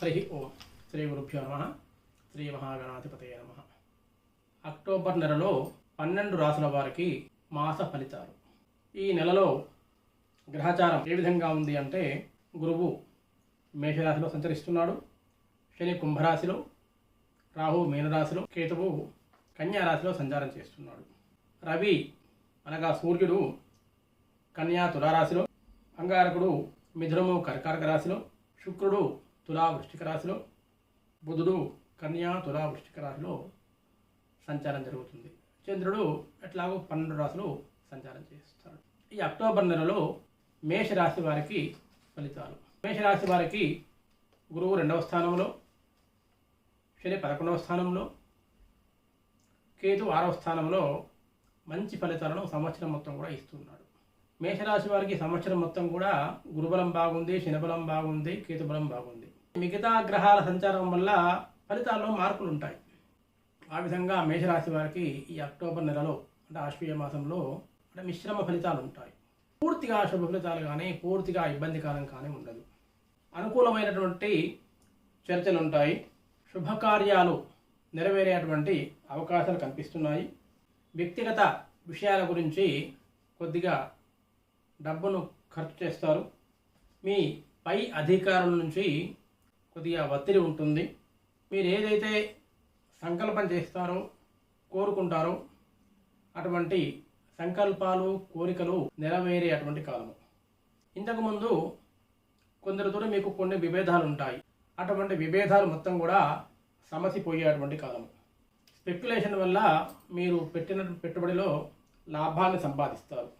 హరి ఓం శ్రీ గురుభ్యో నమః. శ్రీ మహాగణాధిపతయే నమః. అక్టోబర్ నెలలో 12 రాసుల వారికి మాస ఫలితాలు. ఈ నెలలో గ్రహచారం ఏ విధంగా ఉంది అంటే, గురువు మేషరాశిలో సంచరిస్తున్నాడు, శని కుంభరాశిలో, రాహు మీనరాశిలో, కేతువు కన్యా రాశిలో సంచారం చేస్తున్నాడు. రవి అనగా సూర్యుడు కన్యా తులారాశిలో, అంగారకుడు మిథునము కర్కాటక రాశిలో, శుక్రుడు తులా వృశ్చిక రాశిలో, బుధుడు కన్యా తులా వృశ్చిక రాశిలో సంచారం జరుగుతుంది. చంద్రుడు ఎట్లాగో 12 రాశులు సంచారం చేస్తాడు. ఈ అక్టోబర్ నెలలో మేషరాశి వారికి ఫలితాలు. మేషరాశి వారికి గురువు 2వ స్థానంలో, శని 11వ స్థానంలో, కేతు 6వ స్థానంలో మంచి ఫలితాలను సంవత్సరం మొత్తం కూడా ఇస్తున్నాడు. మేషరాశి వారికి సంవత్సరం మొత్తం కూడా గురుబలం బాగుంది, శనిబలం బాగుంది, కేతుబలం బాగుంది. మిగతా గ్రహాల సంచారం వల్ల ఫలితాల్లో మార్పులు ఉంటాయి. ఆ విధంగా మేషరాశి వారికి ఈ అక్టోబర్ నెలలో అంటే ఆశ్వీయ మాసంలో అంటే మిశ్రమ ఫలితాలు ఉంటాయి. పూర్తిగా శుభ ఫలితాలు కానీ పూర్తిగా ఇబ్బందికరం కానీ ఉండదు. అనుకూలమైనటువంటి చర్చలు ఉంటాయి. శుభకార్యాలు నెరవేరేటువంటి అవకాశాలు కనిపిస్తున్నాయి. వ్యక్తిగత విషయాల గురించి కొద్దిగా డబ్బును ఖర్చు చేస్తారు. మీ పై అధికారుల నుంచి కొద్దిగా ఒత్తిడి ఉంటుంది. మీరు ఏదైతే సంకల్పం చేస్తారో, కోరుకుంటారో అటువంటి సంకల్పాలు, కోరికలు నెరవేరే అటువంటి కాలము. ఇంతకుముందు కొందరితో మీకు కొన్ని విభేదాలు ఉంటాయి. అటువంటి విభేదాలు మొత్తం కూడా సమసిపోయేటువంటి కాలము. స్పెక్యులేషన్ వల్ల మీరు పెట్టిన పెట్టుబడిలో లాభాన్ని సంపాదిస్తారు.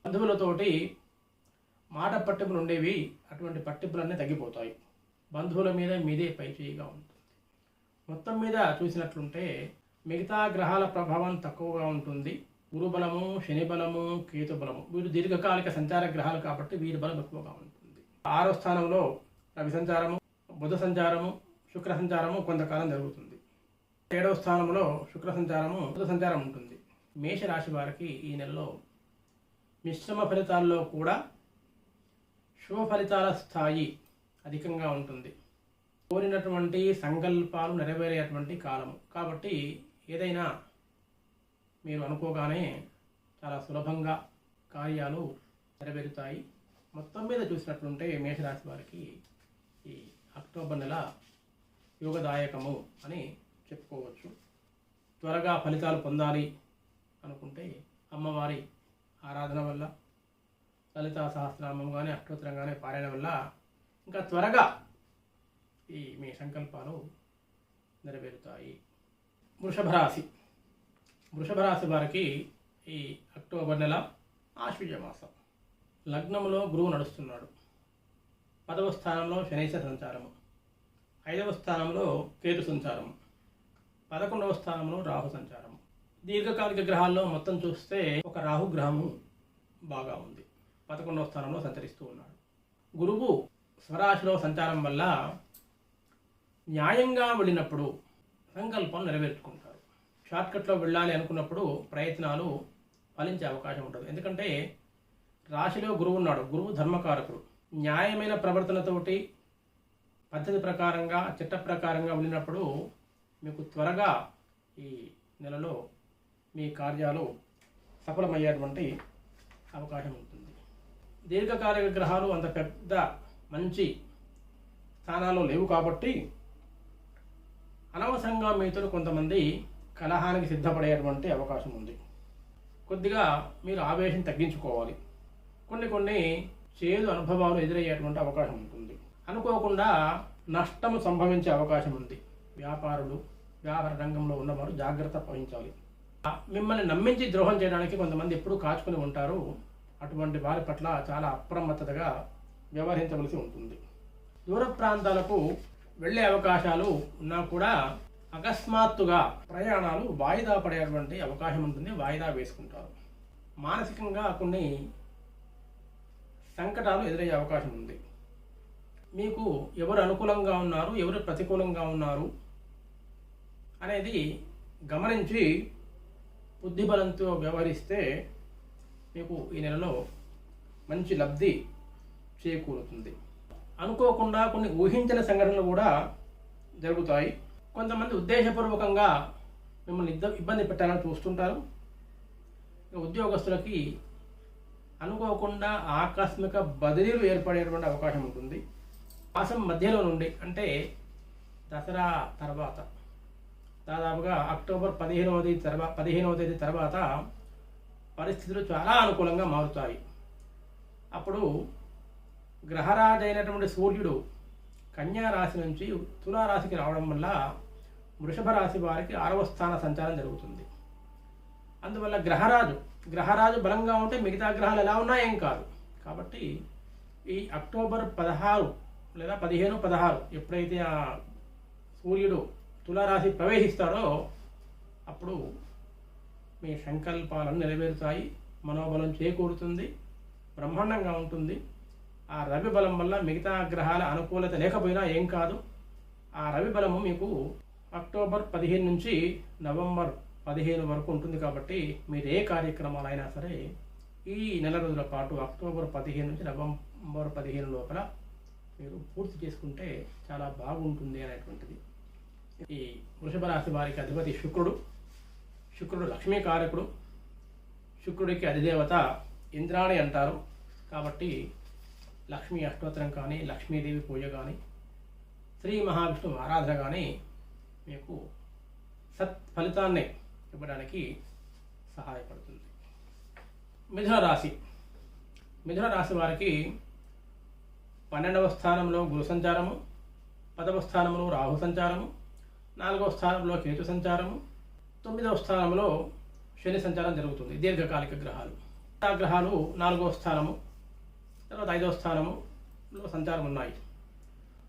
బంధువులతోటి మాట పట్టింపులు ఉండేవి, అటువంటి పట్టింపులన్నీ తగ్గిపోతాయి. బంధువుల మీద మీదే పైచేయిగా ఉంటుంది. మొత్తం మీద చూసినట్లుంటే మిగతా గ్రహాల ప్రభావం తక్కువగా ఉంటుంది. గురుబలము, శని బలము, కేతు బలము వీరు దీర్ఘకాలిక సంచార గ్రహాలు కాబట్టి వీరి బలం ఎక్కువగా ఉంటుంది. 6వ స్థానంలో రవి సంచారము, బుధ సంచారము, శుక్ర సంచారము కొంతకాలం జరుగుతుంది. 7వ స్థానంలో శుక్ర సంచారము, బుధ సంచారం ఉంటుంది. మేషరాశి వారికి ఈ నెలలో మిశ్రమ ఫలితాల్లో కూడా శుభ ఫలితాల స్థాయి అధికంగా ఉంటుంది. కోరినటువంటి సంకల్పాలు నెరవేరేటువంటి కాలము కాబట్టి ఏదైనా మీరు అనుకోగానే చాలా సులభంగా కార్యాలు నెరవేరుతాయి. మొత్తం మీద చూసినట్లుంటే మేషరాశి వారికి ఈ అక్టోబర్ నెల యోగదాయకము అని చెప్పుకోవచ్చు. త్వరగా ఫలితాలు పొందాలి అనుకుంటే అమ్మవారి ఆరాధన వల్ల, లలితా సహస్రనామం కానీ అష్టోత్తరం కానీ పారాయణ వల్ల ఇంకా త్వరగా ఈ మీ సంకల్పాలు నెరవేరుతాయి. వృషభ రాశి వారికి ఈ అక్టోబర్ నెల ఆశ్వీజ మాసం. లగ్నంలో గురువు నడుస్తున్నాడు. 10వ స్థానంలో శనైశ్వర సంచారము, 5వ స్థానంలో కేతు సంచారము, 11వ స్థానంలో రాహు సంచారము. దీర్ఘకాలిక గ్రహాల్లో మొత్తం చూస్తే ఒక రాహు గ్రహము బాగా ఉంది, 11వ స్థానంలో సంచరిస్తూ ఉన్నాడు. గురువు స్వరాశిలో సంచారం వల్ల న్యాయంగా వెళ్ళినప్పుడు సంకల్పం నెరవేర్చుకుంటారు. షార్ట్కట్లో వెళ్ళాలి అనుకున్నప్పుడు ప్రయత్నాలు ఫలించే అవకాశం ఉంటుంది. ఎందుకంటే రాశిలో గురువు ఉన్నాడు. గురువు ధర్మకారకుడు. న్యాయమైన ప్రవర్తనతోటి పద్ధతి ప్రకారంగా, చట్ట ప్రకారంగా వెళ్ళినప్పుడు మీకు త్వరగా ఈ నెలలో మీ కార్యాలు సఫలమయ్యేటువంటి అవకాశం ఉంటుంది. దీర్ఘకాలిక గ్రహాలు అంత పెద్ద మంచి స్థానాల్లో లేవు కాబట్టి అనవసరంగా మీతో కొంతమంది కలహానికి సిద్ధపడేటువంటి అవకాశం ఉంది. కొద్దిగా మీరు ఆవేశం తగ్గించుకోవాలి. కొన్ని చేదు అనుభవాలు ఎదురయ్యేటువంటి అవకాశం ఉంటుంది. అనుకోకుండా నష్టము సంభవించే అవకాశం ఉంది. వ్యాపార రంగంలో ఉన్నవారు జాగ్రత్త వహించాలి. మిమ్మల్ని నమ్మించి ద్రోహం చేయడానికి కొంతమంది ఎప్పుడూ కాచుకొని ఉంటారు. అటువంటి వారి పట్ల చాలా అప్రమత్తతగా వ్యవహరించవలసి ఉంటుంది. దూర ప్రాంతాలకు వెళ్ళే అవకాశాలు ఉన్నా కూడా అకస్మాత్తుగా ప్రయాణాలు వాయిదా పడేటువంటి అవకాశం ఉంటుంది. వాయిదా వేసుకుంటారు. మానసికంగా కొన్ని సంకటాలు ఎదురయ్యే అవకాశం ఉంది. మీకు ఎవరు అనుకూలంగా ఉన్నారు, ఎవరు ప్రతికూలంగా ఉన్నారు అనేది గమనించి బుద్ధిబలంతో వ్యవహరిస్తే మీకు ఈ నెలలో మంచి లబ్ధి చేకూరుతుంది. అనుకోకుండా కొన్ని ఊహించిన సంఘటనలు కూడా జరుగుతాయి. కొంతమంది ఉద్దేశపూర్వకంగా మిమ్మల్ని ఇబ్బంది పెట్టాలని చూస్తుంటారు. ఉద్యోగస్తులకి అనుకోకుండా ఆకస్మిక బదిలీలు ఏర్పడేటువంటి అవకాశం ఉంటుంది. మాసం మధ్యలో నుండి అంటే దసరా తర్వాత దాదాపుగా అక్టోబర్ 15వ తేదీ తర్వాత పరిస్థితులు చాలా అనుకూలంగా మారుతాయి. అప్పుడు గ్రహరాజు అయినటువంటి సూర్యుడు కన్యా రాశి నుంచి తులారాశికి రావడం వల్ల వృషభ రాశి వారికి 6వ స్థాన సంచారం జరుగుతుంది. అందువల్ల గ్రహరాజు బలంగా ఉంటే మిగతా గ్రహాలు ఎలా ఉన్నా ఏం కాదు. కాబట్టి ఈ అక్టోబర్ 16 లేదా 15-16 ఎప్పుడైతే ఆ సూర్యుడు తులారాశి ప్రవేశిస్తాడో అప్పుడు మీ సంకల్పాలను నెరవేరుతాయి, మనోబలం చేకూరుతుంది, బ్రహ్మాండంగా ఉంటుంది. ఆ రవి బలం వల్ల మిగతా గ్రహాల అనుకూలత లేకపోయినా ఏం కాదు. ఆ రవి బలము మీకు అక్టోబర్ 15 నుంచి నవంబర్ 15 వరకు ఉంటుంది. కాబట్టి మీరు ఏ కార్యక్రమాలైనా సరే ఈ నెల రోజుల పాటు అక్టోబర్ 15 నుంచి నవంబర్ 15 లోపల మీరు పూర్తి చేసుకుంటే చాలా బాగుంటుంది అనేటువంటిది. ఈ వృషభ రాశి వారికి అధిపతి శుక్రుడు లక్ష్మీకారకుడు. శుక్రుడికి అధిదేవత ఇంద్రాణి అంటారు. కాబట్టి లక్ష్మీ అష్టోత్తరం కానీ, లక్ష్మీదేవి పూజ కానీ, శ్రీ మహావిష్ణువు ఆరాధన కానీ మీకు ఫలితాన్ని ఇవ్వడానికి సహాయపడుతుంది. మిథున రాశి వారికి 12వ స్థానంలో గురు సంచారము, 10వ స్థానంలో రాహు సంచారము, 4వ స్థానంలో కేతు సంచారము, 9వ స్థానంలో శని సంచారం జరుగుతుంది. దీర్ఘకాలిక గ్రహాలు. ఆ గ్రహాలు 4వ స్థానము తర్వాత 5వ స్థానములో సంచారం ఉన్నాయి.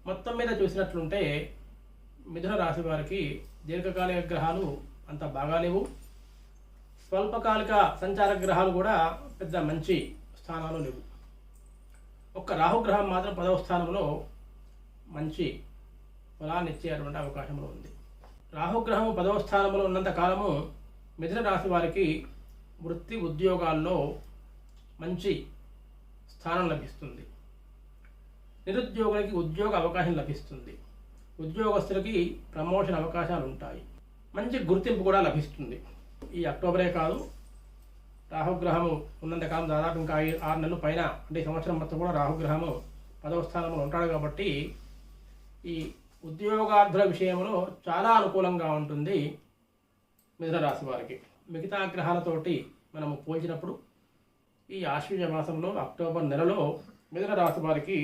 మొత్తం మీద చూసినట్లుంటే మిథున రాశి వారికి దీర్ఘకాలిక గ్రహాలు అంత బాగా లేవు. స్వల్పకాలిక సంచార గ్రహాలు కూడా పెద్ద మంచి స్థానాలు లేవు. ఒక్క రాహుగ్రహం మాత్రం 10వ స్థానంలో మంచి ఫలాన్ని ఇచ్చేటువంటి అవకాశంలో ఉంది. రాహుగ్రహం 10వ స్థానంలో ఉన్నంత కాలము మిథున రాశి వారికి వృత్తి ఉద్యోగాల్లో మంచి స్థానం లభిస్తుంది. నిరుద్యోగులకి ఉద్యోగ అవకాశం లభిస్తుంది. ఉద్యోగస్తులకి ప్రమోషన్ అవకాశాలు ఉంటాయి. మంచి గుర్తింపు కూడా లభిస్తుంది. ఈ అక్టోబరే కాదు, రాహుగ్రహము ఉన్నంతకాలం దాదాపు ఇంకా 6 నెలలు పైన అంటే సంవత్సరం మొత్తం కూడా రాహుగ్రహము 10వ స్థానంలో ఉంటాడు. కాబట్టి ఈ ఉద్యోగార్థుల విషయంలో చాలా అనుకూలంగా ఉంటుంది మిథున రాశి వారికి. మిగతా గ్రహాలతోటి మనము పోల్చినప్పుడు ఈ ఆశ్వీజ మాసంలో అక్టోబర్ నెలలో మిథున రాశి వారికి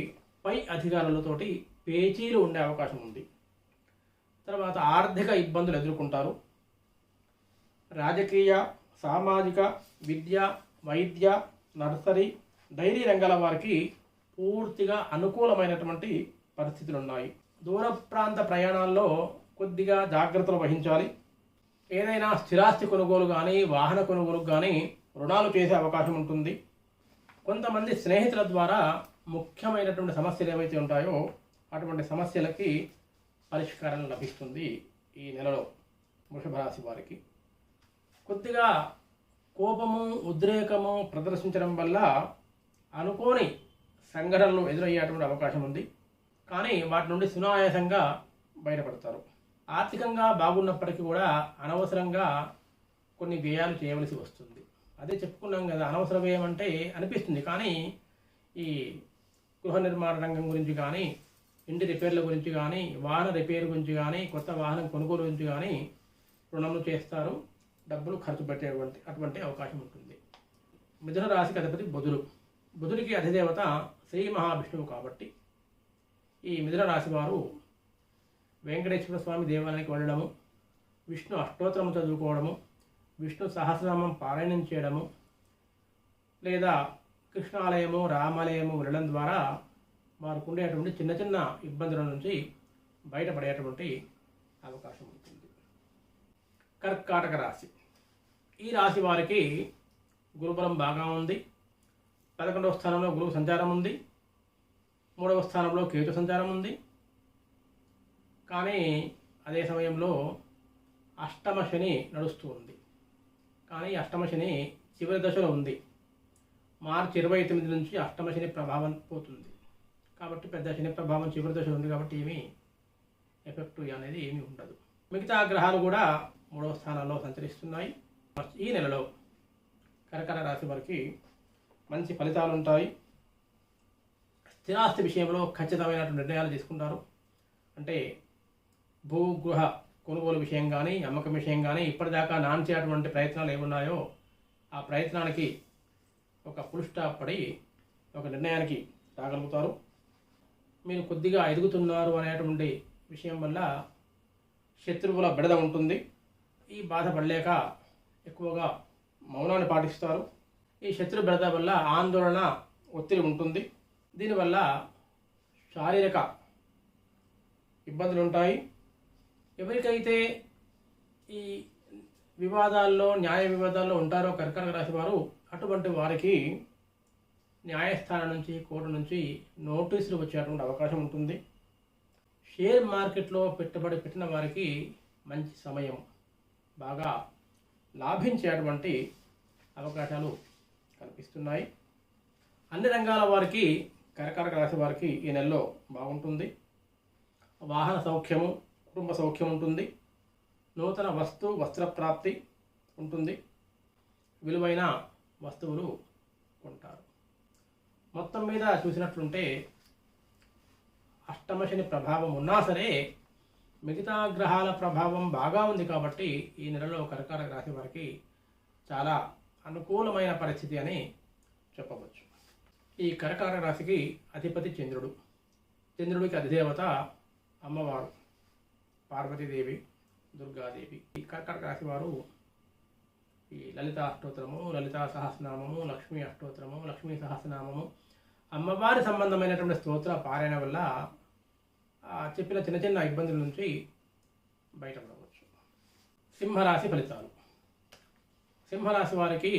పై అధికారులతోటి పేచీలు ఉండే అవకాశం ఉంది. తర్వాత ఆర్థిక ఇబ్బందులు ఎదుర్కొంటారు. రాజకీయ, సామాజిక, విద్య, వైద్య, నర్సరీ, డైరీ రంగాల వారికి పూర్తిగా అనుకూలమైనటువంటి పరిస్థితులు ఉన్నాయి. దూర ప్రాంత ప్రయాణాల్లో కొద్దిగా జాగ్రత్తలు వహించాలి. ఏదైనా స్థిరాస్తి కొనుగోలు కానీ, వాహన కొనుగోలు కానీ రుణాలు చేసే అవకాశం ఉంటుంది. కొంతమంది స్నేహితుల ద్వారా ముఖ్యమైనటువంటి సమస్యలు ఏవైతే ఉంటాయో అటువంటి సమస్యలకి పరిష్కారం లభిస్తుంది. ఈ నెలలో వృషభ రాశి వారికి కొద్దిగా కోపము, ఉద్రేకము ప్రదర్శించడం వల్ల అనుకోని సంఘటనలు ఎదురయ్యేటువంటి అవకాశం ఉంది. కానీ వాటి నుండి సునాయాసంగా బయటపడతారు. ఆర్థికంగా బాగున్నప్పటికీ కూడా అనవసరంగా కొన్ని వ్యయాలు చేయవలసి వస్తుంది. అదే చెప్పుకున్నాం కదా, అనవసర వ్యయం అంటే అనిపిస్తుంది. కానీ ఈ గృహ నిర్మాణ రంగం గురించి కానీ, ఇంటి రిపేర్ల గురించి కానీ, వాహన రిపేర్ గురించి కానీ, కొత్త వాహనం కొనుగోలు గురించి కానీ రుణములు చేస్తారు. డబ్బులు ఖర్చు పెట్టేటువంటి అటువంటి అవకాశం ఉంటుంది. మిథున రాశికి అధిపతి బుధుడికి అధిదేవత శ్రీ మహావిష్ణువు. కాబట్టి ఈ మిథున రాశి వారు వెంకటేశ్వర స్వామి దేవాలయానికి వెళ్ళడము, విష్ణు అష్టోత్తరము చదువుకోవడము, విష్ణు సహస్రనామం పారాయణం చేయడము, లేదా కృష్ణాలయము, రామాలయము వెళ్ళడం ద్వారా వారికి ఉండేటువంటి చిన్న చిన్న ఇబ్బందుల నుంచి బయటపడేటువంటి అవకాశం ఉంటుంది. కర్కాటక రాశి. ఈ రాశి వారికి గురుబలం బాగా ఉంది. 11వ స్థానంలో గురువు సంచారం ఉంది. 3వ స్థానంలో కేతు సంచారం ఉంది. కానీ అదే సమయంలో అష్టమ శని నడుస్తూ ఉంది. కానీ అష్టమ శని చివరి దశలో ఉంది. మార్చి 29 నుంచి అష్టమ శని ప్రభావం పోతుంది. కాబట్టి పెద్ద శని ప్రభావం చివరి దశ ఉంది కాబట్టి ఏమీ ఎఫెక్ట్ అనేది ఏమీ ఉండదు. మిగతా గ్రహాలు కూడా 3వ స్థానంలో సంచరిస్తున్నాయి. ఈ నెలలో కర్కాటక రాశి వారికి మంచి ఫలితాలు ఉంటాయి. స్థిరాస్తి విషయంలో ఖచ్చితమైనటువంటి నిర్ణయాలు తీసుకుంటారు. అంటే భూగృహ కొనుగోలు విషయం కానీ, అమ్మకం విషయం కానీ ఇప్పటిదాకా నాన్చేటువంటి ప్రయత్నాలు ఏమున్నాయో ఆ ప్రయత్నానికి ఒక ఫుల్ స్టాప్ పడి ఒక నిర్ణయానికి రాగలుగుతారు. మీరు కొద్దిగా ఎదుగుతున్నారు అనేటువంటి విషయం వల్ల శత్రువుల బెడద ఉంటుంది. ఈ బాధపడలేక ఎక్కువగా మౌనాన్ని పాటిస్తారు. ఈ శత్రు బెడద వల్ల ఆందోళన, ఒత్తిడి ఉంటుంది. దీనివల్ల శారీరక ఇబ్బందులు ఉంటాయి. ఎవరికైతే ఈ వివాదాల్లో, న్యాయ వివాదాల్లో ఉంటారో కర్కాటక రాశి వారు, అటువంటి వారికి న్యాయస్థానం నుంచి, కోర్టు నుంచి నోటీసులు వచ్చేటువంటి అవకాశం ఉంటుంది. షేర్ మార్కెట్లో పెట్టుబడి పెట్టిన వారికి మంచి సమయం, బాగా లాభించేటువంటి అవకాశాలు కనిపిస్తున్నాయి. అన్ని రంగాల వారికి, కర్కాటక రాశి వారికి ఈ నెలలో బాగుంటుంది. వాహన సౌఖ్యము, కుటుంబ సౌఖ్యం ఉంటుంది. నూతన వస్త్ర ప్రాప్తి ఉంటుంది. విలువైన వస్తువులు కొంటారు. మొత్తం మీద చూసినట్లుంటే అష్టమ శని ప్రభావం ఉన్నా సరే మిగతా గ్రహాల ప్రభావం బాగా ఉంది కాబట్టి ఈ నెలలో కర్కాటక రాశి వారికి చాలా అనుకూలమైన పరిస్థితి అని చెప్పవచ్చు. ఈ కర్కాటక రాశికి అధిపతి చంద్రుడు. చంద్రుడికి అధిదేవత అమ్మవారు పార్వతీదేవి, దుర్గాదేవి. ఈ కర్కాటక రాశి వారు ఈ లలిత అష్టోత్తరము, లలితా సహస్రనామము, లక్ష్మీ అష్టోత్తరము, లక్ష్మీ సహస్రనామము, అమ్మవారి సంబంధమైనటువంటి స్తోత్ర పారాయణ వల్ల చెప్పిన చిన్న చిన్న ఇబ్బందుల నుంచి బయటపడవచ్చు. సింహరాశి ఫలితాలు. సింహరాశి వారికి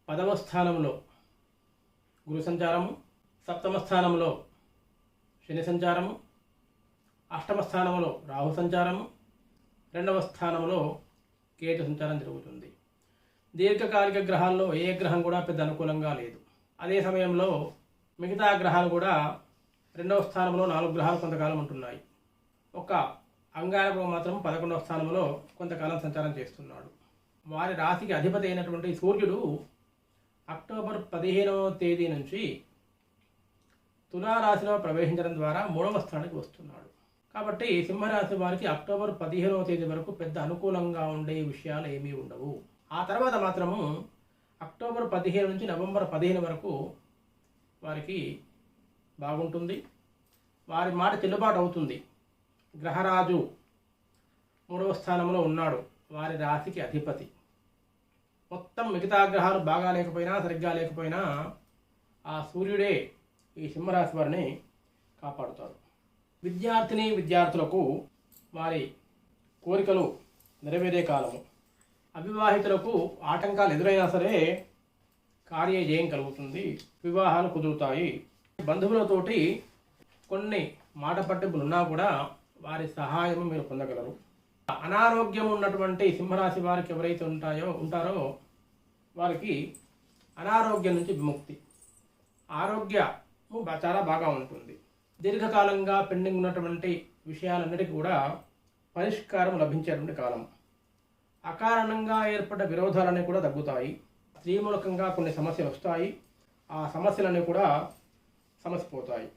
10వ స్థానంలో గురు సంచారము, 7వ స్థానంలో శని సంచారము, 8వ స్థానంలో రాహు సంచారము, 2వ స్థానంలో కేతు సంచారం జరుగుతుంది. దీర్ఘకాలిక గ్రహాల్లో ఏ గ్రహం కూడా పెద్ద అనుకూలంగా లేదు. అదే సమయంలో మిగతా గ్రహాలు కూడా 2వ స్థానంలో 4 గ్రహాలు కొంతకాలం ఉంటున్నాయి. ఒక అంగారకుడు మాత్రం 11వ స్థానంలో కొంతకాలం సంచారం చేస్తున్నాడు. వారి రాశికి అధిపతి అయినటువంటి సూర్యుడు అక్టోబర్ 15వ తేదీ నుంచి తులారాశిలో ప్రవేశించడం ద్వారా 3వ స్థానానికి వస్తున్నాడు. కాబట్టి సింహరాశి వారికి అక్టోబర్ 15వ తేదీ వరకు పెద్ద అనుకూలంగా ఉండే విషయాలు ఏమీ ఉండవు. ఆ తర్వాత మాత్రము అక్టోబర్ 15 నుంచి నవంబర్ 15 వరకు వారికి బాగుంటుంది. వారి మాట చెల్లుబాటు అవుతుంది. గ్రహరాజు 3వ స్థానంలో ఉన్నాడు, వారి రాశికి అధిపతి. మొత్తం మిగతా గ్రహాలు బాగా లేకపోయినా, సరిగ్గా లేకపోయినా ఆ సూర్యుడే ఈ సింహరాశి వారిని కాపాడుతాడు. విద్యార్థులకు వారి కోరికలు నెరవేరే కాలము. అవివాహితులకు ఆటంకాలు ఎదురైనా సరే కార్యజయం కలుగుతుంది. వివాహాలు కుదురుతాయి. బంధువులతోటి కొన్ని మాట పట్టింపులు ఉన్నా కూడా వారి సహాయం మీరు పొందగలరు. అనారోగ్యం ఉన్నటువంటి సింహరాశి వారికి ఎవరైతే ఉంటారో వారికి అనారోగ్యం నుంచి విముక్తి, ఆరోగ్యము చాలా బాగా ఉంటుంది. దీర్ఘకాలంగా పెండింగ్ ఉన్నటువంటి విషయాలన్నిటికీ కూడా పరిష్కారం లభించేటువంటి కాలం. అకారణంగా ఏర్పడ్డ విరోధాలన్నీ కూడా తగ్గుతాయి. స్త్రీ మూలకంగా కొన్ని సమస్యలు వస్తాయి. ఆ సమస్యలన్నీ కూడా సమసిపోతాయి.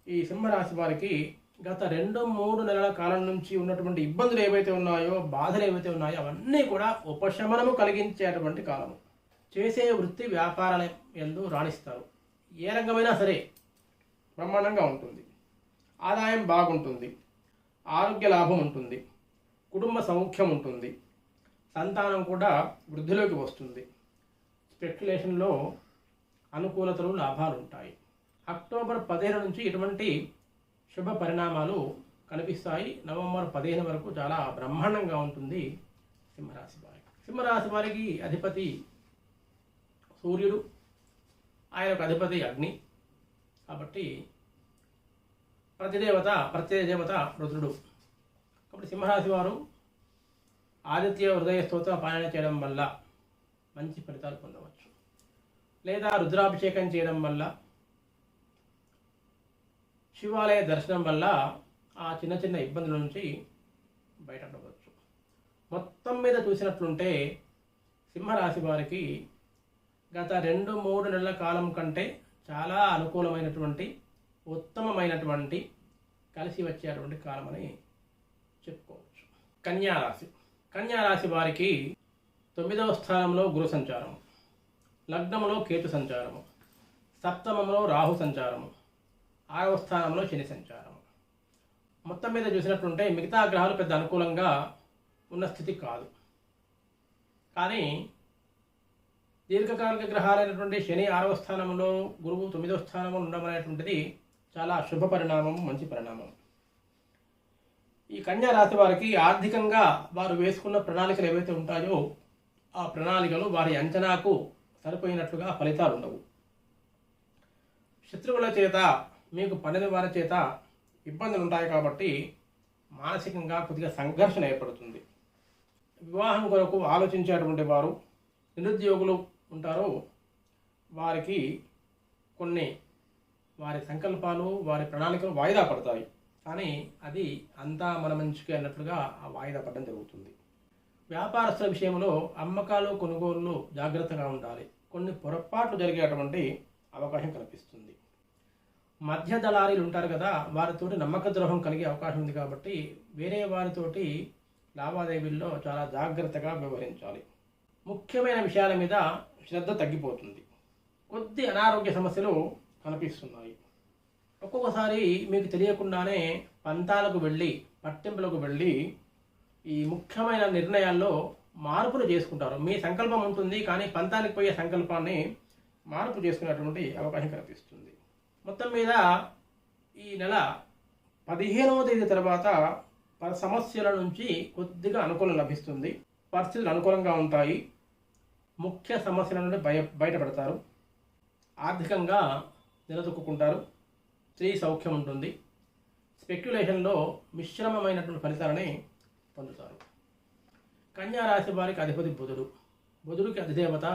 ఈ సింహరాశి వారికి గత 2-3 నెలల కాలం నుంచి ఉన్నటువంటి ఇబ్బందులు ఏవైతే ఉన్నాయో, బాధలు ఏవైతే ఉన్నాయో అవన్నీ కూడా ఉపశమనము కలిగించేటువంటి కాలము. చేసే వృత్తి వ్యాపారాల యందు రాణిస్తారు. ఏ రంగమైనా సరే బ్రహ్మాండంగా ఉంటుంది. ఆదాయం బాగుంటుంది. ఆరోగ్య లాభం ఉంటుంది. కుటుంబ సౌఖ్యం ఉంటుంది. సంతానం కూడా వృద్ధిలోకి వస్తుంది. స్పెక్యులేషన్లో అనుకూలతలు, లాభాలు ఉంటాయి. అక్టోబర్ 15 నుంచి ఇటువంటి శుభ పరిణామాలు కనిపిస్తాయి. నవంబర్ 15 వరకు చాలా బ్రహ్మాండంగా ఉంటుంది సింహరాశి వారికి. సింహరాశి వారికి అధిపతి సూర్యుడు, ఆయనకు అధిపతి అగ్ని. కాబట్టి ప్రత్యయ దేవత రుద్రుడు. కాబట్టి సింహరాశి వారు ఆదిత్య హృదయ స్తోత్ర పారాయణ చేయడం వల్ల మంచి ఫలితాలు పొందవచ్చు. లేదా రుద్రాభిషేకం చేయడం వల్ల, శివాలయ దర్శనం వల్ల ఆ చిన్న చిన్న ఇబ్బందుల నుంచి బయటపడవచ్చు. మొత్తం మీద చూసినట్లుంటే సింహరాశి వారికి గత 2-3 నెలల కాలం కంటే చాలా అనుకూలమైనటువంటి ఉత్తమమైనటువంటి కలిసి వచ్చేటువంటి కాలం అని చెప్పుకోవచ్చు. కన్యారాశి. కన్యారాశి వారికి 9వ స్థానంలో గురు సంచారం, లగ్నంలో కేతు సంచారము, సప్తమంలో రాహు సంచారము, 6వ స్థానంలో శని సంచారం. మొత్తం మీద చూసినట్టుంటే మిగతా గ్రహాలు పెద్ద అనుకూలంగా ఉన్న స్థితి కాదు. కానీ దీర్ఘకాలిక గ్రహాలైనటువంటి శని 6వ స్థానంలో, గురువు 9వ స్థానంలో ఉండడం అనేటువంటిది చాలా శుభ పరిణామం, మంచి పరిణామం. ఈ కన్యా రాశి వారికి ఆర్థికంగా వారు వేసుకున్న ప్రణాళికలు ఏవైతే ఉంటాయో ఆ ప్రణాళికలు వారి అంచనాకు సరిపోయినట్లుగా ఫలితాలు ఉండవు. శత్రువుల చేత, మీకు పన్నెని వారి చేత ఇబ్బందులు ఉంటాయి కాబట్టి మానసికంగా కొద్దిగా సంఘర్షణ ఏర్పడుతుంది. వివాహం కొరకు ఆలోచించేటువంటి వారు, నిరుద్యోగులు ఉంటారో వారికి కొన్ని వారి సంకల్పాలు, వారి ప్రణాళికలు వాయిదా పడతాయి. కానీ అది అంతా మన మంచికి అన్నట్లుగా ఆ వాయిదా పడడం జరుగుతుంది. వ్యాపారస్తుల విషయంలో అమ్మకాలు, కొనుగోళ్ళు జాగ్రత్తగా ఉండాలి. కొన్ని పొరపాట్లు జరిగేటువంటి అవకాశం కనిపిస్తుంది. మధ్య దళారీలు ఉంటారు కదా, వారితోటి నమ్మక ద్రోహం కలిగే అవకాశం ఉంది కాబట్టి వేరే వారితోటి లావాదేవీల్లో చాలా జాగ్రత్తగా వ్యవహరించాలి. ముఖ్యమైన విషయాల మీద శ్రద్ధ తగ్గిపోతుంది. కొద్ది అనారోగ్య సమస్యలు కనిపిస్తున్నాయి. ఒక్కొక్కసారి మీకు తెలియకుండానే పంతాలకు వెళ్ళి, పట్టింపులకు వెళ్ళి ఈ ముఖ్యమైన నిర్ణయాల్లో మార్పులు చేసుకుంటారు. మీ సంకల్పం ఉంటుంది కానీ పంతానికి పోయే సంకల్పాన్ని మార్పు చేసుకునేటువంటి అవకాశం కనిపిస్తుంది. మొత్తం మీద ఈ నెల 15వ తేదీ తర్వాత సమస్యల నుంచి కొద్దిగా అనుకూలం లభిస్తుంది. పరిస్థితులు అనుకూలంగా ఉంటాయి. ముఖ్య సమస్యల నుండి బయటపడతారు. ఆర్థికంగా నిలదొక్కుంటారు. స్త్రీ సౌఖ్యం ఉంటుంది. స్పెక్యులేషన్లో మిశ్రమమైనటువంటి ఫలితాలని పొందుతారు. కన్యా రాశి వారికి అధిపతి బుధుడు. బుధుడికి అధిదేవత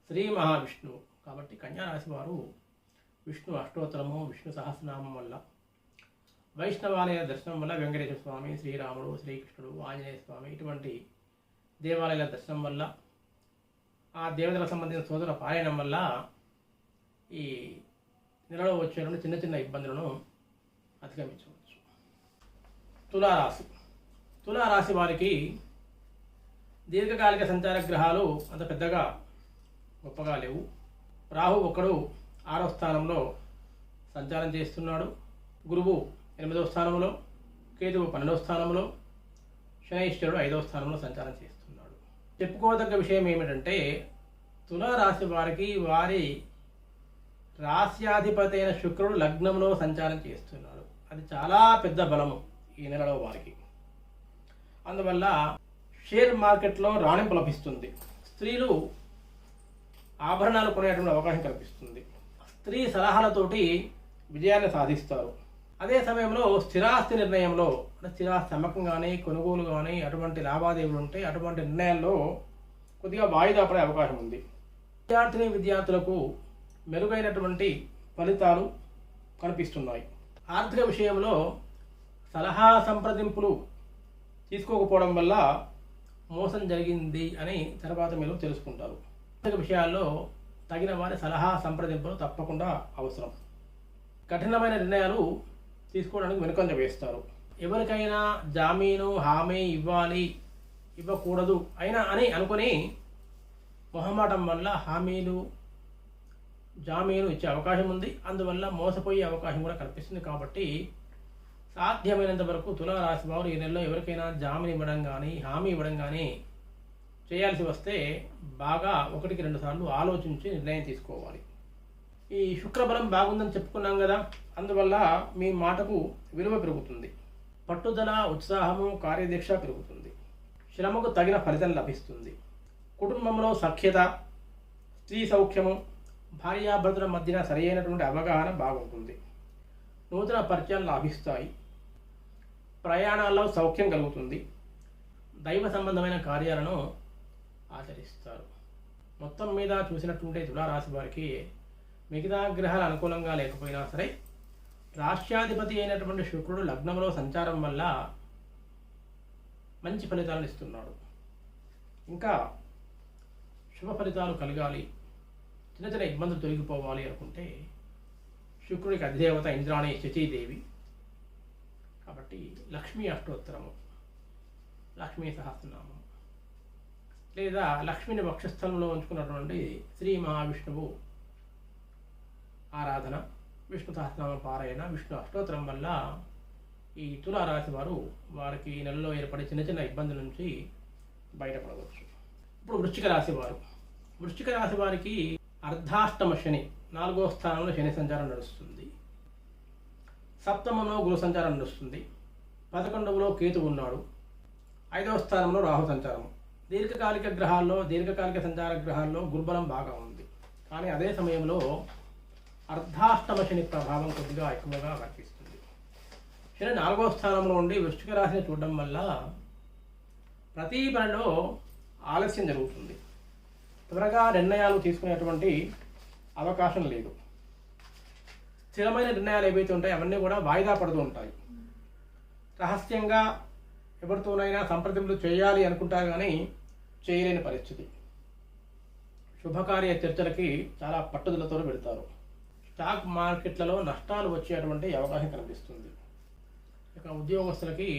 శ్రీ మహావిష్ణువు. కాబట్టి కన్యా రాశి వారు విష్ణు అష్టోత్తరము, విష్ణు సహస్రనామం వల్ల, వైష్ణవాలయ దర్శనం వల్ల, వెంకటేశ్వర స్వామి, శ్రీరాముడు, శ్రీకృష్ణుడు, ఆంజనేయ స్వామి ఇటువంటి దేవాలయాల దర్శనం వల్ల, ఆ దేవతలకు సంబంధించిన సోదర పారాయణం వల్ల ఈ నెలలో వచ్చేటువంటి చిన్న చిన్న ఇబ్బందులను అధిగమించవచ్చు. తులారాశి. తులారాశి వారికి దీర్ఘకాలిక సంచార గ్రహాలు అంత పెద్దగా గొప్పగా లేవు. రాహు ఒక్కడు 6వ స్థానంలో సంచారం చేస్తున్నాడు. గురువు 8వ స్థానంలో, కేతువు 12వ స్థానంలో, శనైశ్వరుడు 5వ స్థానంలో సంచారం చేస్తున్నాడు. చెప్పుకోదగ్గ విషయం ఏమిటంటే తులారాశి వారికి వారి రాశ్యాధిపతి అయిన శుక్రుడు లగ్నంలో సంచారం చేస్తున్నాడు. అది చాలా పెద్ద బలము ఈ నెలలో వారికి. అందువల్ల షేర్ మార్కెట్లో రాణింపు లభిస్తుంది. స్త్రీలు ఆభరణాలు కొనేటువంటి అవకాశం కల్పిస్తుంది. స్త్రీ సలహాలతోటి విజయాన్ని సాధిస్తారు. అదే సమయంలో స్థిరాస్తి నిర్ణయంలో, స్థిరాస్తి అమ్మకం కానీ, కొనుగోలు కానీ అటువంటి లావాదేవీలు ఉంటే అటువంటి నిర్ణయాల్లో కొద్దిగా వాయిదా పడే అవకాశం ఉంది. విద్యార్థులకు మెరుగైనటువంటి ఫలితాలు కనిపిస్తున్నాయి. ఆర్థిక విషయంలో సలహా సంప్రదింపులు తీసుకోకపోవడం వల్ల మోసం జరిగింది అని తర్వాత మీరు తెలుసుకుంటారు. ఆర్థిక విషయాల్లో తగిన వారి సలహా సంప్రదింపులు తప్పకుండా అవసరం. కఠినమైన నిర్ణయాలు తీసుకోవడానికి వెనుకంజ వేస్తారు. ఎవరికైనా జామీను, హామీ ఇవ్వాలి, ఇవ్వకూడదు అయినా అని అనుకుని మొహమాటం వల్ల హామీలు, జామీను ఇచ్చే అవకాశం ఉంది. అందువల్ల మోసపోయే అవకాశం కూడా కనిపిస్తుంది. కాబట్టి సాధ్యమైనంత వరకు తులారాశి వారు ఈ నెలలో ఎవరికైనా జామీను ఇవ్వడం కానీ, హామీ ఇవ్వడం కానీ చేయాల్సి వస్తే బాగా 1-2 సార్లు ఆలోచించి నిర్ణయం తీసుకోవాలి. ఈ శుక్రబలం బాగుందని చెప్పుకున్నాం కదా, అందువల్ల మీ మాటకు విలువ పెరుగుతుంది. పట్టుదల, ఉత్సాహము, కార్యదీక్ష పెరుగుతుంది. శ్రమకు తగిన ఫలితం లభిస్తుంది. కుటుంబంలో సఖ్యత, స్త్రీ సౌఖ్యము, భార్యాభర్తల మధ్యన సరైనటువంటి అవగాహన బాగుంటుంది. నూతన పరిచయాలు లాభిస్తాయి. ప్రయాణాల్లో సౌఖ్యం కలుగుతుంది. దైవ సంబంధమైన కార్యాలను ఆచరిస్తారు. మొత్తం మీద చూసినట్టుంటే తులారాశి వారికి మిగతా గ్రహాలు అనుకూలంగా లేకపోయినా సరే రాష్ట్రాధిపతి అయినటువంటి శుక్రుడు లగ్నంలో సంచారం వల్ల మంచి ఫలితాలను ఇస్తున్నాడు. ఇంకా శుభ ఫలితాలు కలగాలి, చిన్న చిన్న ఇబ్బందులు తొలగిపోవాలి అనుకుంటే శుక్రుడికి అధిదేవత ఇంద్రాణి శచీదేవి కాబట్టి లక్ష్మీ అష్టోత్తరము, లక్ష్మీ సహస్రనామం లేదా లక్ష్మిని వక్షస్థలంలో ఉంచుకున్నటువంటి శ్రీ మహావిష్ణువు ఆరాధన, విష్ణు సహస్రనామ పారాయణ, విష్ణు అష్టోత్తరం వల్ల ఈ తులారాశి వారికి ఈ నెలలో ఏర్పడే చిన్న చిన్న ఇబ్బందుల నుంచి బయటపడవచ్చు. ఇప్పుడు వృశ్చిక రాశి వారికి అర్ధాష్టమ శని 4వ స్థానంలో శని సంచారం నడుస్తుంది. సప్తమంలో గురు సంచారం నడుస్తుంది. 11వలో కేతు ఉన్నాడు. 5వ స్థానంలో రాహు సంచారం. దీర్ఘకాలిక సంచార గ్రహాల్లో గురుబలం బాగా ఉంది. కానీ అదే సమయంలో అర్ధాష్టమ శని ప్రభావం కొద్దిగా ఎక్కువగా కనిపిస్తుంది. శని 4వ స్థానంలో ఉండి వృశ్చిక రాశిని చూడడం వల్ల ప్రతి పనిలో ఆలస్యం జరుగుతుంది. త్వరగా నిర్ణయాలు తీసుకునేటువంటి అవకాశం లేదు. స్థిరమైన నిర్ణయాలు ఏవైతే ఉంటాయో అవన్నీ కూడా వాయిదా పడుతూ ఉంటాయి. రహస్యంగా ఎవరితోనైనా సంప్రదింపులు చేయాలి అనుకుంటారు కానీ చేయలేని పరిస్థితి. శుభకార్య చర్చలకి చాలా పట్టుదలతో పెడతారు. స్టాక్ మార్కెట్లలో నష్టాలు వచ్చేటువంటి అవకాశం కనిపిస్తుంది. ఇక ఉద్యోగస్తులకి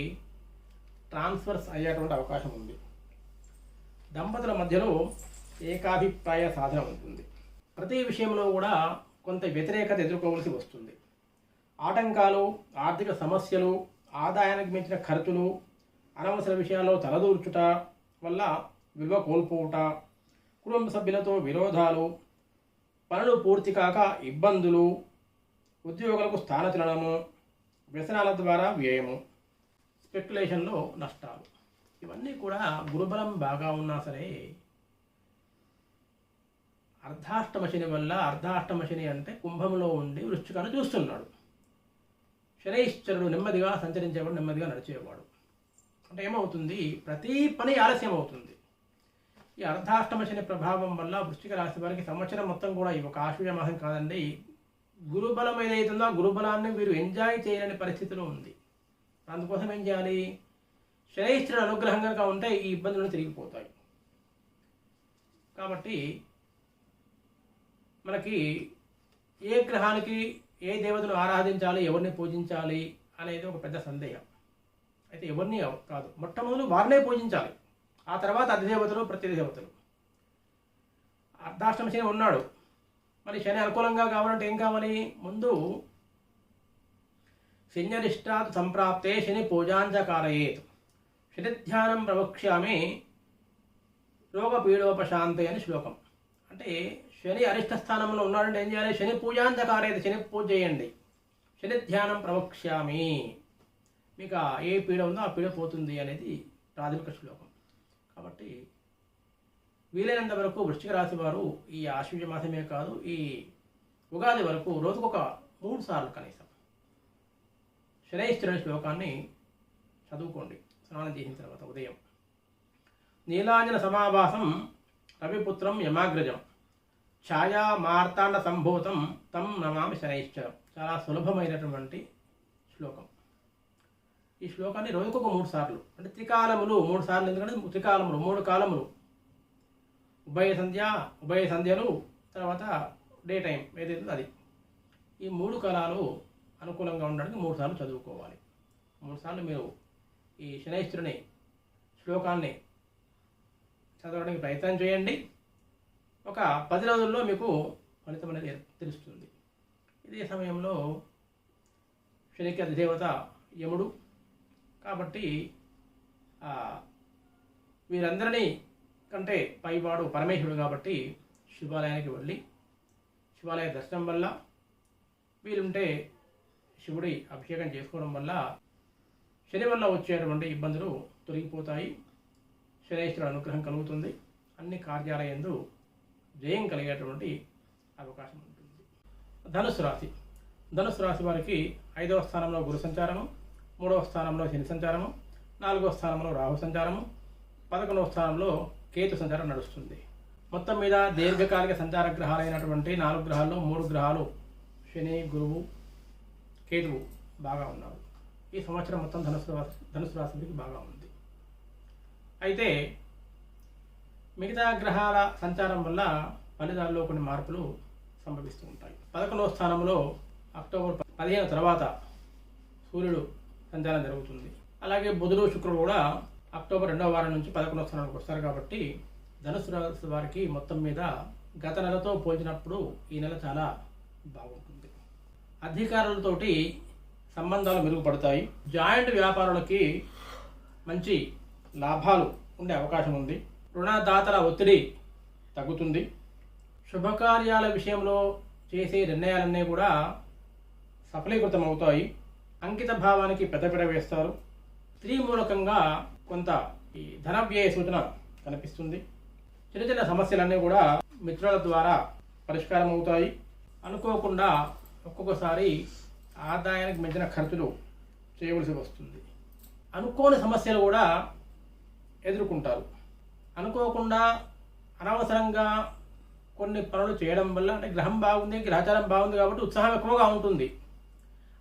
ట్రాన్స్ఫర్స్ అయ్యేటువంటి అవకాశం ఉంది. దంపతుల మధ్యలో ఏకాభిప్రాయ సాధన ఉంటుంది. ప్రతి విషయంలో కూడా కొంత వ్యతిరేకత ఎదుర్కోవలసి వస్తుంది. ఆటంకాలు, ఆర్థిక సమస్యలు, ఆదాయానికి మించిన ఖర్చులు, అనవసర విషయాల్లో తలదూర్చుట వల్ల విలువ కోల్పోవుట, కుటుంబ సభ్యులతో విరోధాలు, పనులు పూర్తి కాక ఇబ్బందులు, ఉద్యోగులకు స్థానచలనము, వ్యసనాల ద్వారా వ్యయము, స్పెక్యులేషన్లో నష్టాలు, ఇవన్నీ కూడా గురుబలం బాగా ఉన్నా సరే అర్ధాష్టమ శని వల్ల, అర్ధాష్టమ శని అంటే కుంభంలో ఉండి వృశ్చికాన్ని చూస్తున్నాడు. శనైశ్చరుడు నెమ్మదిగా సంచరించేవాడు, నెమ్మదిగా నడిచేవాడు. అంటే ఏమవుతుంది, ప్రతి పని ఆలస్యం అవుతుంది. ఈ అర్ధాష్టమ శని ప్రభావం వల్ల వృశ్చిక రాశి వారికి సంవత్సరం మొత్తం కూడా ఈ ఒక ఆశ్వయుజ మాసం కాదండి, గురుబలం ఏదైతుందో ఆ గురుబలాన్ని వీరు ఎంజాయ్ చేయలేని పరిస్థితిలో ఉంది. అందుకోసం ఏం చేయాలి, శనైశ్చరుడు అనుగ్రహం కనుక ఉంటే ఈ ఇబ్బందులను తిరిగిపోతాయి. కాబట్టి మనకి ఏ గ్రహానికి ఏ దేవతను ఆరాధించాలి, ఎవరిని పూజించాలి అనేది ఒక పెద్ద సందేహం. అయితే ఎవరిని కాదు, మొట్టమొదలు వారినే పూజించాలి. ఆ తర్వాత అధిదేవతలు, ప్రతిదేవతలు. అర్ధాష్టమ శని ఉన్నాడు, మరి శని అనుకూలంగా కావాలంటే ఏం కావాలి, ముందు శన్యరిష్టాత్ సంప్రాప్తే శని పూజాంచకారయేత్, శని ధ్యానం ప్రవక్ష్యామి రోగపీడోపశాంతే అని శ్లోకం. అంటే శని అరిష్ట స్థానంలో ఉన్నాడంటే ఏం చేయాలి, శని పూజాంచకారయేత్, శని పూజ చేయండి. శని ధ్యానం ప్రవక్ష్యామి, మీకు ఏ పీడ ఉందో ఆ పీడ పోతుంది అనేది ప్రాథమిక శ్లోకం. కాబట్టి వీలైనంత వరకు వృశ్చిక రాశి వారు ఈ ఆశ్వయుజ మాసమే కాదు, ఈ ఉగాది వరకు రోజుకొక 3 సార్లు కనీసం శనైశ్చరుని శ్లోకాన్ని చదువుకోండి స్నానం చేసిన తర్వాత ఉదయం. నీలాంజన సమావాసం రవిపుత్రం యమాగ్రజం ఛాయా మార్తాండ సంభూతం తం నమామి శనైశ్చరం. చాలా సులభమైనటువంటి శ్లోకం. ఈ శ్లోకాన్ని రోజుకొక 3 సార్లు, అంటే త్రికాలములు 3 సార్లు, ఎందుకంటే త్రికాలములు 3 కాలములు, ఉభయ సంధ్యలు, తర్వాత డే టైం ఏదైతే అది, ఈ 3 కాలాలు అనుకూలంగా ఉండడానికి 3 సార్లు చదువుకోవాలి. 3 సార్లు మీరు ఈ శనైశ్వరుని శ్లోకాన్ని చదవడానికి ప్రయత్నం చేయండి. ఒక 10 రోజుల్లో మీకు ఫలితం అనేది తెలుస్తుంది. ఇదే సమయంలో శనికి అధిదేవత యముడు కాబట్టి వీరందరినీ కంటే పైవాడు పరమేశ్వరుడు కాబట్టి శివాలయానికి వెళ్ళి శివాలయ దర్శనం వల్ల, వీలుంటే శివుడి అభిషేకం చేసుకోవడం వల్ల శని వల్ల వచ్చేటువంటి ఇబ్బందులు తొలగిపోతాయి. శనైశ్వరుడు అనుగ్రహం కలుగుతుంది. అన్ని కార్యాలయందు జయం కలిగేటువంటి అవకాశం ఉంటుంది. ధనుసు రాశి వారికి 5వ స్థానంలో గురు సంచారము, 3వ స్థానంలో శని సంచారము, 4వ స్థానంలో రాహు సంచారము, 11వ స్థానంలో కేతు సంచారం నడుస్తుంది. మొత్తం మీద దీర్ఘకాలిక సంచార గ్రహాలైనటువంటి 4 గ్రహాల్లో 3 గ్రహాలు శని, గురువు, కేతువు బాగా ఉన్నారు. ఈ సంవత్సరం మొత్తం ధనుసు రాశికి బాగా ఉంది. అయితే మిగతా గ్రహాల సంచారం వల్ల ఫలితాల్లో కొన్ని మార్పులు సంభవిస్తూ ఉంటాయి. 11వ స్థానంలో అక్టోబర్ 15 తర్వాత సూర్యుడు సంచారం జరుగుతుంది. అలాగే బుధుడు శుక్రుడు కూడా అక్టోబర్ 2వ వారం నుంచి 11వ స్థానానికి వస్తారు. కాబట్టి ధనుసు రాశి వారికి మొత్తం మీద గత నెలతో పోల్చినప్పుడు ఈ నెల చాలా బాగుంటుంది. అధికారులతోటి సంబంధాలు మెరుగుపడతాయి. జాయింట్ వ్యాపారులకి మంచి లాభాలు ఉండే అవకాశం ఉంది. రుణదాతల ఒత్తిడి తగ్గుతుంది. శుభకార్యాల విషయంలో చేసే నిర్ణయాలన్నీ కూడా సఫలీకృతం అవుతాయి. అంకిత భావానికి పెద్దపీట వేస్తారు. స్త్రీ మూలకంగా కొంత ఈ ధన వ్యయ సూచన కనిపిస్తుంది. చిన్న చిన్న సమస్యలన్నీ కూడా మిత్రుల ద్వారా పరిష్కారం అవుతాయి. అనుకోకుండా ఒక్కొక్కసారి ఆదాయానికి మించిన ఖర్చులు చేయవలసి వస్తుంది. అనుకోని సమస్యలు కూడా ఎదుర్కొంటారు. అనుకోకుండా అనవసరంగా కొన్ని పనులు చేయడం వల్ల, అంటే గ్రహం బాగుంది, గ్రహచారం బాగుంది కాబట్టి ఉత్సాహం ఎక్కువగా ఉంటుంది.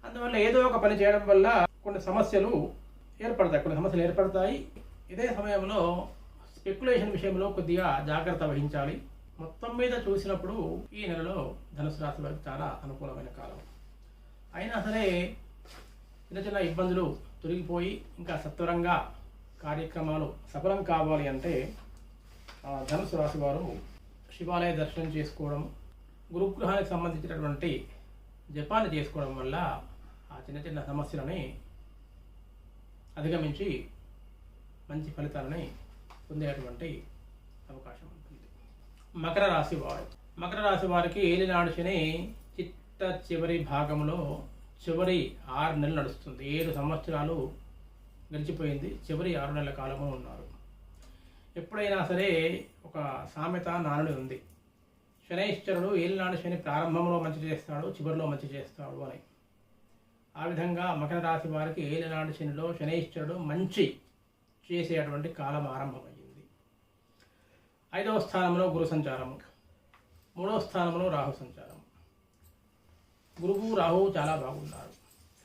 అందువల్ల ఏదో ఒక పని చేయడం వల్ల కొన్ని సమస్యలు ఏర్పడతాయి. ఇదే సమయంలో స్పెక్యులేషన్ విషయంలో కొద్దిగా జాగ్రత్త వహించాలి. మొత్తం మీద చూసినప్పుడు ఈ నెలలో ధనుసు రాశి వారికి చాలా అనుకూలమైన కాలం. అయినా సరే చిన్న చిన్న ఇబ్బందులు తొలగిపోయి ఇంకా సత్వరంగా కార్యక్రమాలు సఫలం కావాలి అంటే ధనుసు రాశి వారు శివాలయ దర్శనం చేసుకోవడం, గురుగ్రహానికి సంబంధించినటువంటి జపాన్ని చేసుకోవడం వల్ల ఆ చిన్న చిన్న సమస్యలని అధిగమించి మంచి ఫలితాలని పొందేటువంటి అవకాశం ఉంటుంది. మకర రాశి వారికి ఏలినాడు శని చిట్ట చివరి భాగంలో చివరి 6 నెలలు నడుస్తుంది. 7 సంవత్సరాలు గడిచిపోయింది. చివరి 6 నెలల కాలము ఉన్నారు. ఎప్పుడైనా సరే ఒక సామెత నానుడి ఉంది, శనైశ్చరుడు ఏలినాడు శని ప్రారంభంలో మంచి చేస్తాడు, చివరిలో మంచి చేస్తాడు అని. ఆ విధంగా మకర రాశి వారికి ఏలినాడు శనిలో శనైశ్చరుడు మంచి చేసేటువంటి కాలం ఆరంభమైంది. 5వ స్థానంలో గురు సంచారము, 3వ స్థానంలో రాహు సంచారం. గురువు రాహు చాలా బాగున్నారు.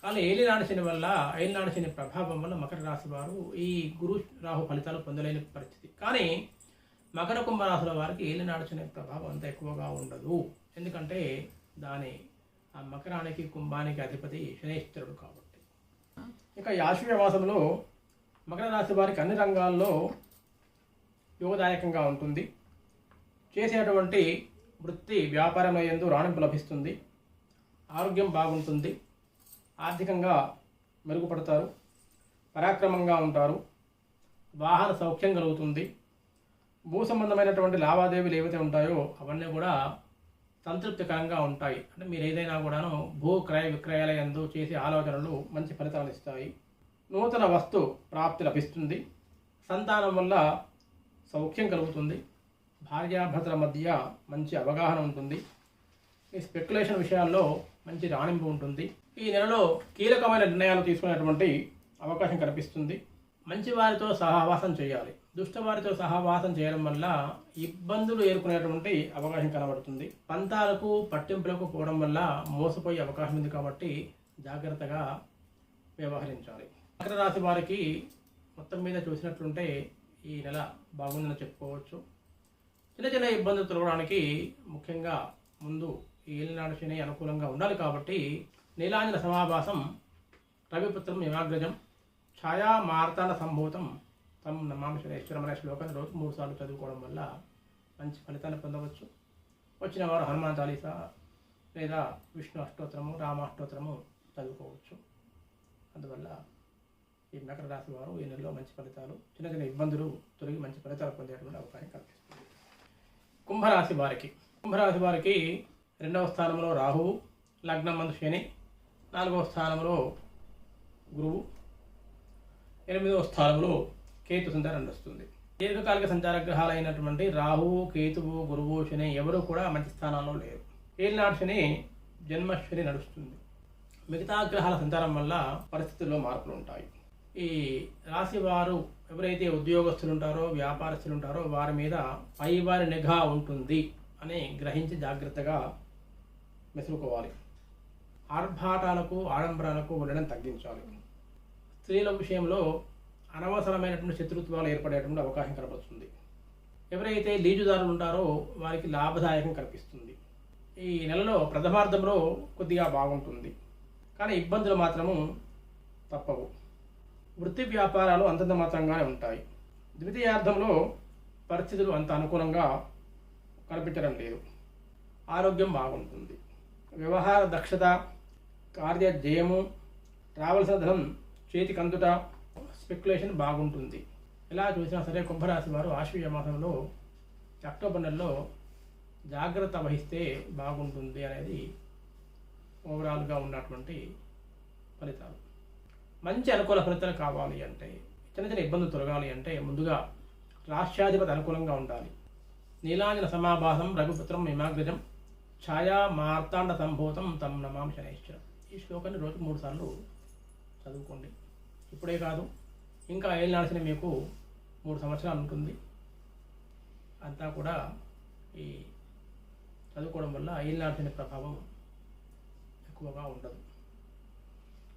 కానీ ఏలినాడు శని ప్రభావం వల్ల మకర రాశి వారు ఈ గురు రాహు ఫలితాలు పొందలేని పరిస్థితి. కానీ మకర కుంభరాశుల వారికి ఏలినాడు శని ప్రభావం అంత ఎక్కువగా ఉండదు. ఎందుకంటే ఆ మకరానికి కుంభానికి అధిపతి శనైశ్వరుడు కాబట్టి. ఇక ఆశ్వీజ మాసంలో మకర రాశి వారికి అన్ని రంగాల్లో యోగదాయకంగా ఉంటుంది. చేసేటువంటి వృత్తి వ్యాపారంలో యందు రాణింపు లభిస్తుంది. ఆరోగ్యం బాగుంటుంది. ఆర్థికంగా మెరుగుపడతారు. పరాక్రమంగా ఉంటారు. వాహన సౌఖ్యం కలుగుతుంది. భూ సంబంధమైనటువంటి లావాదేవీలు ఏవైతే ఉంటాయో అవన్నీ కూడా సంతృప్తికరంగా ఉంటాయి. అంటే మీరు ఏదైనా కూడాను భూ క్రయ విక్రయాల యందు చేసే ఆలోచనలు మంచి ఫలితాలు ఇస్తాయి. నూతన వస్తు ప్రాప్తి లభిస్తుంది. సంతానం వల్ల సౌఖ్యం కలుగుతుంది. భార్యాభర్తల మధ్య మంచి అవగాహన ఉంటుంది. ఈ స్పెక్యులేషన్ విషయాల్లో మంచి రాణింపు ఉంటుంది. ఈ నెలలో కీలకమైన నిర్ణయాలు తీసుకునేటువంటి అవకాశం కనిపిస్తుంది. మంచి వారితో సహవాసం చేయాలి. దుష్టవారితో సహవాసం చేయడం వల్ల ఇబ్బందులు ఎదుర్కొనేటువంటి అవకాశం కనబడుతుంది. పంతాలకు పట్టింపులకు పోవడం వల్ల మోసపోయే అవకాశం ఉంది. కాబట్టి జాగ్రత్తగా వ్యవహరించాలి. మకర రాశి వారికి మొత్తం మీద చూసినట్లుంటే ఈ నెల బాగుందని చెప్పుకోవచ్చు. చిన్న చిన్న ఇబ్బందులు తొలగడానికి ముఖ్యంగా ముందు ఈ ఏలినాడు శని అనుకూలంగా ఉండాలి. కాబట్టి నీలాంజన సమాభాసం, రవిపుత్రం యమాగ్రజం, ఛాయా మార్తాండ సంభూతం తం నమామి శనైశ్వరం అనే శ్లోకాన్ని రోజు 3 సార్లు చదువుకోవడం వల్ల మంచి ఫలితాన్ని పొందవచ్చు. వచ్చిన వారు హనుమాన్ చాలీసా లేదా విష్ణు అష్టోత్తరము, రామాష్టోత్తరము చదువుకోవచ్చు. అందువల్ల ఈ మకర రాశి వారు ఈ నెలలో మంచి ఫలితాలు, చిన్న చిన్న ఇబ్బందులు తొలగి మంచి ఫలితాలు పొందేటువంటి అవకాశం కల్పిస్తుంది. కుంభరాశి వారికి 2వ స్థానంలో రాహువు, లగ్నం మందు శని, 4వ స్థానంలో గురువు, 8వ స్థానంలో కేతు సంచారం నడుస్తుంది. దీర్ఘకాలిక సంచార గ్రహాలైనటువంటి రాహువు, కేతువు, గురువు, శని ఎవరు కూడా మంచి స్థానాల్లో లేరు. ఏలినాడు శని జన్మశని నడుస్తుంది. మిగతా గ్రహాల సంచారం వల్ల పరిస్థితుల్లో మార్పులు ఉంటాయి. ఈ రాశి వారు ఎవరైతే ఉద్యోగస్తులు ఉంటారో, వ్యాపారస్తులు ఉంటారో వారి మీద పైవారి నిఘా ఉంటుంది అని గ్రహించి జాగ్రత్తగా మెసులుకోవాలి. ఆర్భాటాలకు ఆడంబరాలకు వెళ్ళడం తగ్గించాలి. స్త్రీల విషయంలో అనవసరమైనటువంటి శత్రుత్వాలు ఏర్పడేటువంటి అవకాశం కనబడుతుంది. ఎవరైతే లీజుదారులు ఉంటారో వారికి లాభదాయకం కనిపిస్తుంది. ఈ నెలలో ప్రథమార్థంలో కొద్దిగా బాగుంటుంది, కానీ ఇబ్బందులు మాత్రము తప్పవు. వృత్తి వ్యాపారాలు అంతంత మాత్రంగానే ఉంటాయి. ద్వితీయార్థంలో పరిస్థితులు అంత అనుకూలంగా కనిపించడం లేదు. ఆరోగ్యం బాగుంటుంది. వ్యవహార దక్షత, కార్య జయము, రావాల్సిన ధనం చేతికి అందుట, స్పెక్యులేషన్ బాగుంటుంది. ఎలా చూసినా సరే కుంభరాశి వారు ఆశ్వీజ మాసంలో అక్టోబర్ నెలలో జాగ్రత్త వహిస్తే బాగుంటుంది అనేది ఓవరాల్గా ఉన్నటువంటి ఫలితాలు. మంచి అనుకూల ఫలితాలు కావాలి అంటే, చిన్న చిన్న ఇబ్బందులు తొలగాలి అంటే ముందుగా రాష్ట్రాధిపతి అనుకూలంగా ఉండాలి. నీలాంజన సమాభాసం రఘుపుత్రం హిమాగ్రజం ఛాయా మార్తాండ సంభూతం తం నమామి శనైశ్వరం. ఈ శ్లోకాన్ని రోజుకు 3 సార్లు చదువుకోండి. ఇప్పుడే కాదు, ఇంకా ఏళ్ళనాల్సిన మీకు 3 సంవత్సరాలు ఉంటుంది. అంతా కూడా ఈ చదువుకోవడం వల్ల ఏళ్ళనాల్సిన ప్రభావం ఎక్కువగా ఉండదు.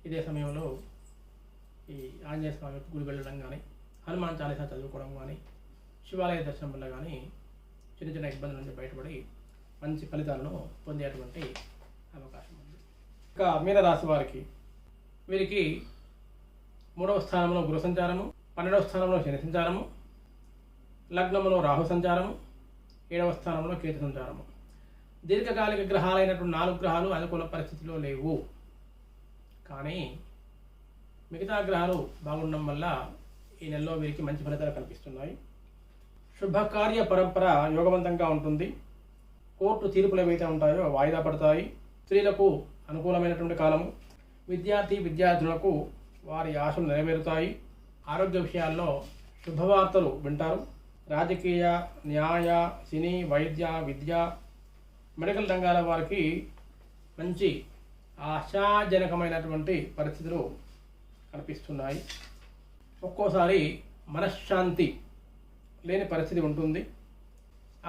ఇదే సమయంలో ఈ ఆంజనేయ స్వామి గుడి వెళ్ళడం కానీ, హనుమాన్ చాలీసా చదువుకోవడం కానీ, శివాలయ దర్శనం వల్ల కానీ చిన్న చిన్న ఇబ్బందుల నుంచి బయటపడి మంచి ఫలితాలను పొందేటువంటి అవకాశం ఉంది. ఇంకా మీనరాశి వారికి, వీరికి 3వ స్థానంలో గురు సంచారము, 12వ స్థానంలో శని సంచారము, లగ్నంలో రాహు సంచారము, 7వ స్థానంలో కేతు సంచారము. దీర్ఘకాలిక గ్రహాలైనటువంటి 4 గ్రహాలు అనుకూల పరిస్థితిలో లేవు. కానీ మిగతా గ్రహాలు బాగుండడం వల్ల ఈ నెలలో వీరికి మంచి ఫలితాలు కనిపిస్తున్నాయి. శుభకార్య పరంపర యోగవంతంగా ఉంటుంది. కోర్టు తీర్పులు ఏవైతే ఉంటాయో వాయిదా పడతాయి. స్త్రీలకు అనుకూలమైనటువంటి కాలము. విద్యార్థులకు వారి ఆశలు నెరవేరుతాయి. ఆరోగ్య విషయాల్లో శుభవార్తలు వింటారు. రాజకీయ, న్యాయ, సినీ, వైద్య, విద్య, మెడికల్ రంగాల వారికి మంచి ఆశాజనకమైనటువంటి పరిస్థితులు కనిపిస్తున్నాయి. ఒక్కోసారి మనశ్శాంతి లేని పరిస్థితి ఉంటుంది.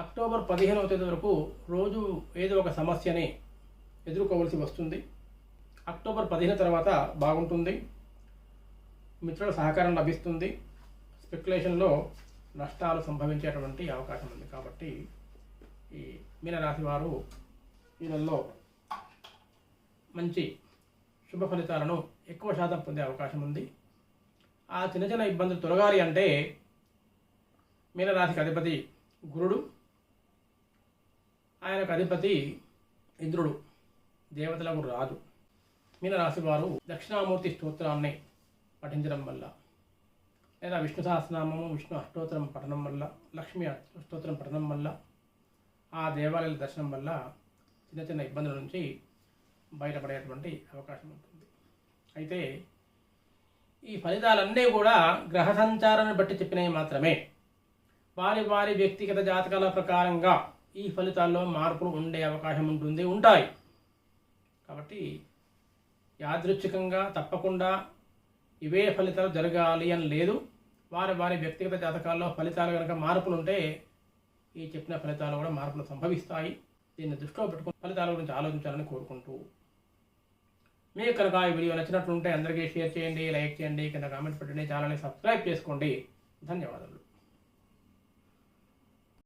అక్టోబర్ 15వ తేదీ వరకు రోజు ఏదో ఒక సమస్యని ఎదుర్కోవలసి వస్తుంది. అక్టోబర్ 15 తర్వాత బాగుంటుంది. మిత్రుల సహకారం లభిస్తుంది. స్పెక్యులేషన్లో నష్టాలు సంభవించేటువంటి అవకాశం ఉంది. కాబట్టి ఈ మీనరాశి వారు ఈ నెలలో మంచి శుభ ఫలితాలను ఎక్కువ శాతం పొందే అవకాశం ఉంది. ఆ చిన్న చిన్న ఇబ్బందులు తొలగాలి అంటే మీనరాశికి అధిపతి గురుడు, ఆయనకు అధిపతి ఇంద్రుడు, దేవతలకు రాజు. మీనరాశి వారు దక్షిణామూర్తి స్తోత్రాన్ని పఠించడం వల్ల, లేదా విష్ణు సహస్రనామము, విష్ణు అష్టోత్తరం పఠనం వల్ల, లక్ష్మీ అష్టోత్తరం పఠనం వల్ల, ఆ దేవాలయాల దర్శనం వల్ల చిన్న చిన్న ఇబ్బందుల నుంచి బయటపడేటువంటి అవకాశం ఉంటుంది. అయితే ఈ ఫలితాలన్నీ కూడా గ్రహ సంచారాన్ని బట్టి చెప్పినవి మాత్రమే. వారి వారి వ్యక్తిగత జాతకాల ప్రకారంగా ఈ ఫలితాల్లో మార్పులు ఉండే అవకాశం ఉంటాయి. కాబట్టి యాదృచ్ఛికంగా తప్పకుండా ఇవే ఫలితాలు జరగాలి అని లేదు. వారి వారి వ్యక్తిగత జాతకాల్లో ఫలితాలు కనుక మార్పులు ఉంటే ఈ చెప్పిన ఫలితాలు కూడా మార్పులు సంభవిస్తాయి. దీన్ని దృష్టిలో పెట్టుకుని ఫలితాల గురించి ఆలోచించాలని కోరుకుంటూ, మీకు కనుక ఈ వీడియో నచ్చినట్లుంటే అందరికీ షేర్ చేయండి, లైక్ చేయండి, కింద కామెంట్ పెట్టండి, ఛానల్ని సబ్స్క్రైబ్ చేసుకోండి. ధన్యవాదాలు.